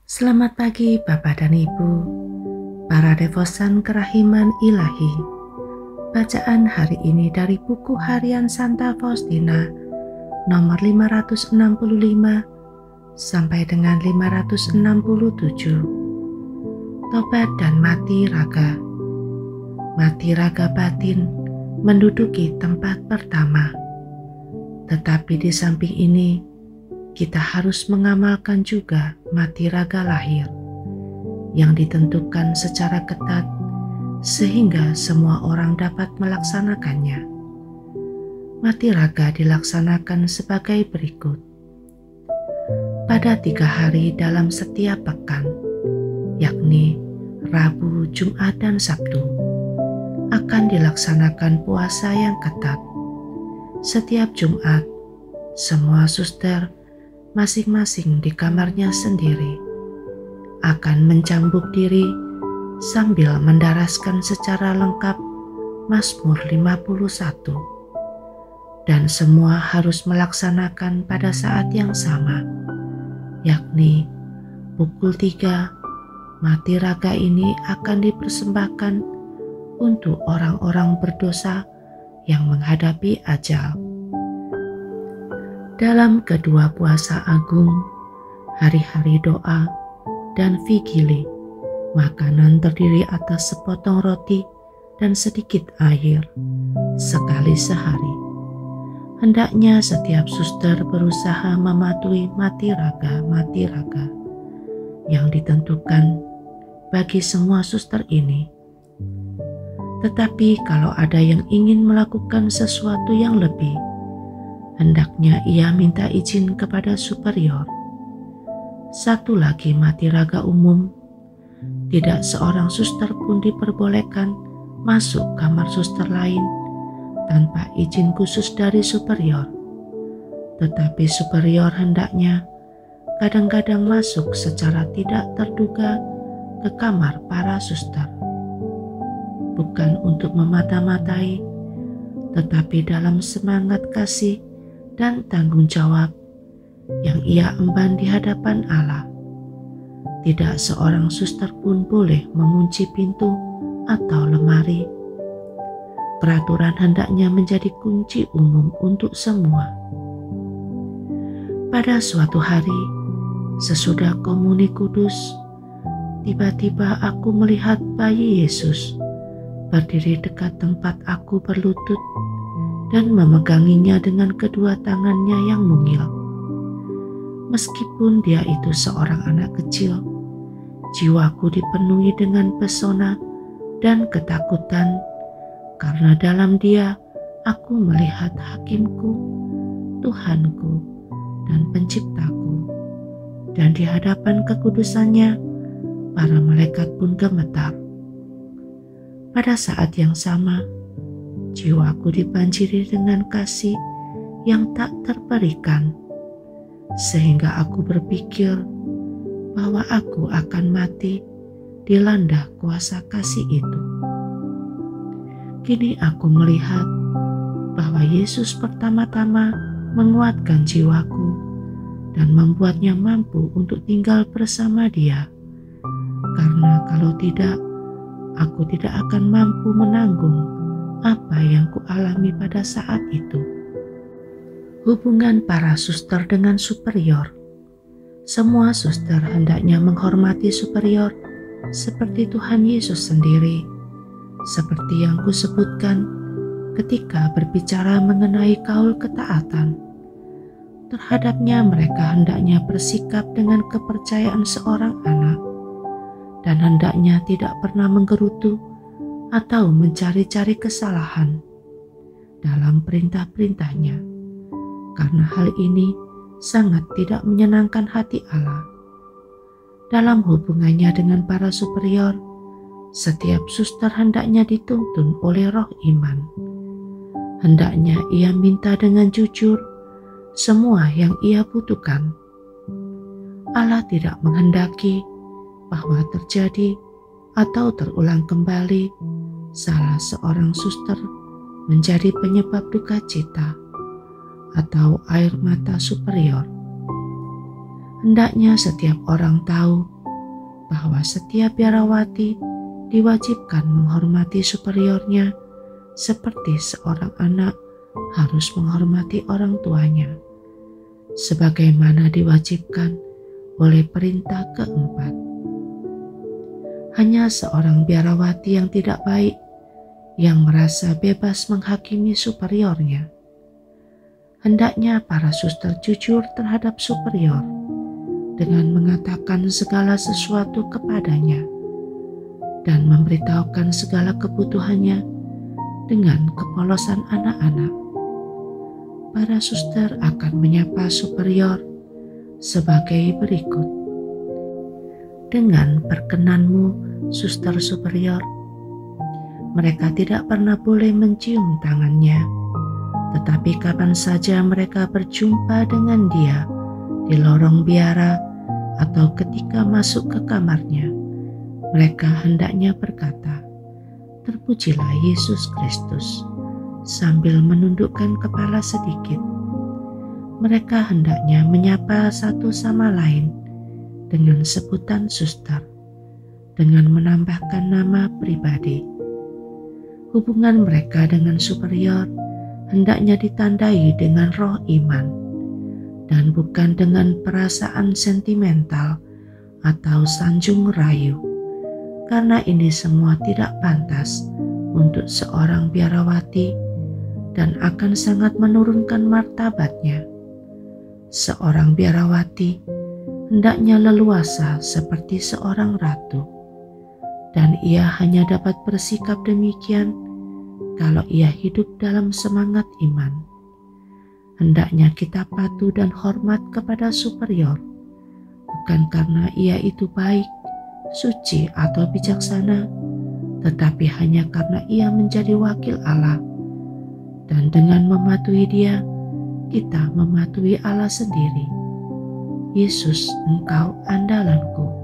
Selamat pagi Bapak dan Ibu, para devosan kerahiman ilahi. Bacaan hari ini dari buku harian Santa Faustina nomor 565 sampai dengan 567. Tobat dan mati raga. Mati raga batin menduduki tempat pertama. Tetapi di samping ini, kita harus mengamalkan juga mati raga lahir yang ditentukan secara ketat sehingga semua orang dapat melaksanakannya. Mati raga dilaksanakan sebagai berikut. Pada 3 hari dalam setiap pekan, yakni Rabu, Jumat, dan Sabtu, akan dilaksanakan puasa yang ketat. Setiap Jumat, semua suster masing-masing di kamarnya sendiri akan mencambuk diri sambil mendaraskan secara lengkap Mazmur 51, dan semua harus melaksanakan pada saat yang sama, yakni pukul 3. Mati raga ini akan dipersembahkan untuk orang-orang berdosa yang menghadapi ajal. Dalam kedua puasa agung, hari-hari doa, dan vigili, makanan terdiri atas sepotong roti dan sedikit air sekali sehari. Hendaknya setiap suster berusaha mematuhi mati raga yang ditentukan bagi semua suster ini. Tetapi kalau ada yang ingin melakukan sesuatu yang lebih, hendaknya ia minta izin kepada superior. Satu lagi mati raga umum, tidak seorang suster pun diperbolehkan masuk kamar suster lain tanpa izin khusus dari superior. Tetapi superior hendaknya kadang-kadang masuk secara tidak terduga ke kamar para suster, bukan untuk memata-matai, tetapi dalam semangat kasih dan tanggung jawab yang ia emban di hadapan Allah. Tidak seorang suster pun boleh mengunci pintu atau lemari. Peraturan hendaknya menjadi kunci umum untuk semua. Pada suatu hari, sesudah komuni kudus, tiba-tiba aku melihat bayi Yesus berdiri dekat tempat aku berlutut dan memeganginya dengan kedua tangannya yang mungil. Meskipun dia itu seorang anak kecil, jiwaku dipenuhi dengan pesona dan ketakutan, karena dalam dia aku melihat Hakimku, Tuhanku, dan Penciptaku, dan di hadapan kekudusannya para malaikat pun gemetar. Pada saat yang sama, jiwaku dibanjiri dengan kasih yang tak terperikan, sehingga aku berpikir bahwa aku akan mati dilanda kuasa kasih itu. Kini aku melihat bahwa Yesus pertama-tama menguatkan jiwaku dan membuatnya mampu untuk tinggal bersama Dia, karena kalau tidak, aku tidak akan mampu menanggung apa yang kualami pada saat itu. Hubungan para suster dengan superior. Semua suster hendaknya menghormati superior seperti Tuhan Yesus sendiri, seperti yang kusebutkan ketika berbicara mengenai kaul ketaatan. Terhadapnya mereka hendaknya bersikap dengan kepercayaan seorang anak, dan hendaknya tidak pernah menggerutu atau mencari-cari kesalahan dalam perintah-perintahnya, karena hal ini sangat tidak menyenangkan hati Allah. Dalam hubungannya dengan para superior, setiap suster hendaknya dituntun oleh roh iman. Hendaknya ia minta dengan jujur semua yang ia butuhkan. Allah tidak menghendaki bahwa terjadi atau terulang kembali salah seorang suster menjadi penyebab duka cita atau air mata superior. Hendaknya setiap orang tahu bahwa setiap biarawati diwajibkan menghormati superiornya seperti seorang anak harus menghormati orang tuanya, sebagaimana diwajibkan oleh perintah keempat. Hanya seorang biarawati yang tidak baik yang merasa bebas menghakimi superiornya. Hendaknya para suster jujur terhadap superior dengan mengatakan segala sesuatu kepadanya dan memberitahukan segala kebutuhannya dengan kepolosan anak-anak. Para suster akan menyapa superior sebagai berikut. Dengan perkenanmu, suster superior. Mereka tidak pernah boleh mencium tangannya, tetapi kapan saja mereka berjumpa dengan dia di lorong biara atau ketika masuk ke kamarnya, mereka hendaknya berkata, "Terpujilah Yesus Kristus," sambil menundukkan kepala sedikit. Mereka hendaknya menyapa satu sama lain dengan sebutan suster, dengan menambahkan nama pribadi. Hubungan mereka dengan superior hendaknya ditandai dengan roh iman dan bukan dengan perasaan sentimental atau sanjung rayu, karena ini semua tidak pantas untuk seorang biarawati dan akan sangat menurunkan martabatnya. Seorang biarawati hendaknya leluasa seperti seorang ratu, dan ia hanya dapat bersikap demikian kalau ia hidup dalam semangat iman. Hendaknya kita patuh dan hormat kepada superior, bukan karena ia itu baik, suci atau bijaksana, tetapi hanya karena ia menjadi wakil Allah. Dan dengan mematuhi dia, kita mematuhi Allah sendiri. Yesus, Engkau andalanku.